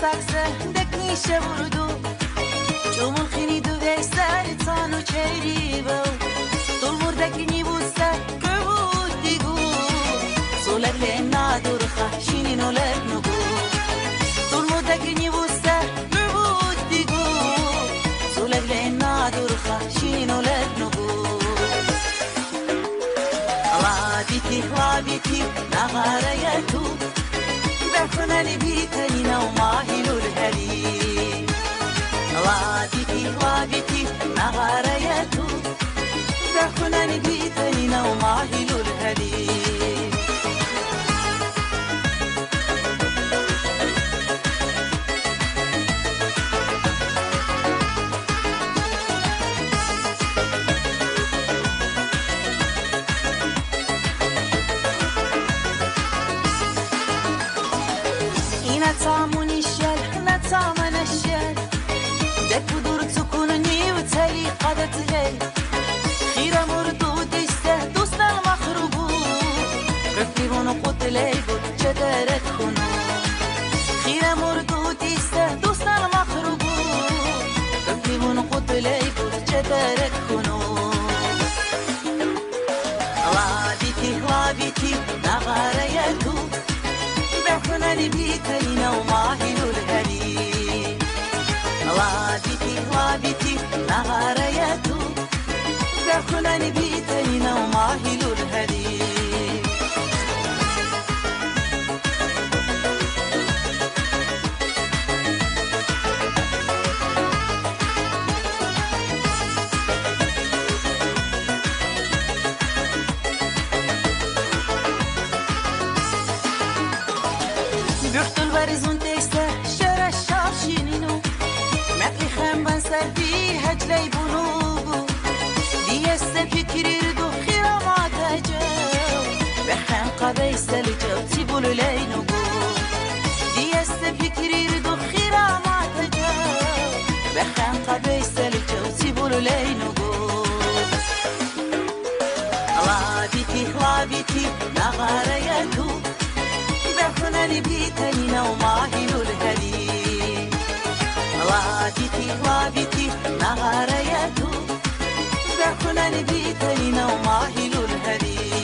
saksı deknişe vurdu Çomul khini du veysel tanu çeyri bau Dolmurdaki nibusa kövut digu Soler le nadur khashinin oler nugu Dolmurdaki nibusa kövut digu Soler le nadur khashinin oler nugu Labiti nagarayetu Befna li bitani وماهل الهلي لابتي نغاريته دخنا نبيتنا وماهل الهلي نتامون الشل نتامن الشل دك دور تكونني وتالي قدت هي خيرة مردود استه دوسنا المخروبو رفيبون قتلي بود جدارت خنو خيرة مردود استه دوسنا المخروبو رفيبون قتلي بود جدارت خنو لابتي نغاريتو بحنا لبيتنا وماهل الهلي لابتي نغاريته بحنا لبيتنا وماهل الهلي هجلي بنوبو ديست فكري ردو خيرا ما تجاو بحن قبيس الجو تبول لينوبو ديست فكري ردو خيرا ما تجاو بحن قبيس الجو تبول لينوبو لابتي نغاريتو بحنا لبيتنا وماهل الهلي لابتي نغاريته بحنا لبيتنا وماهل الهلي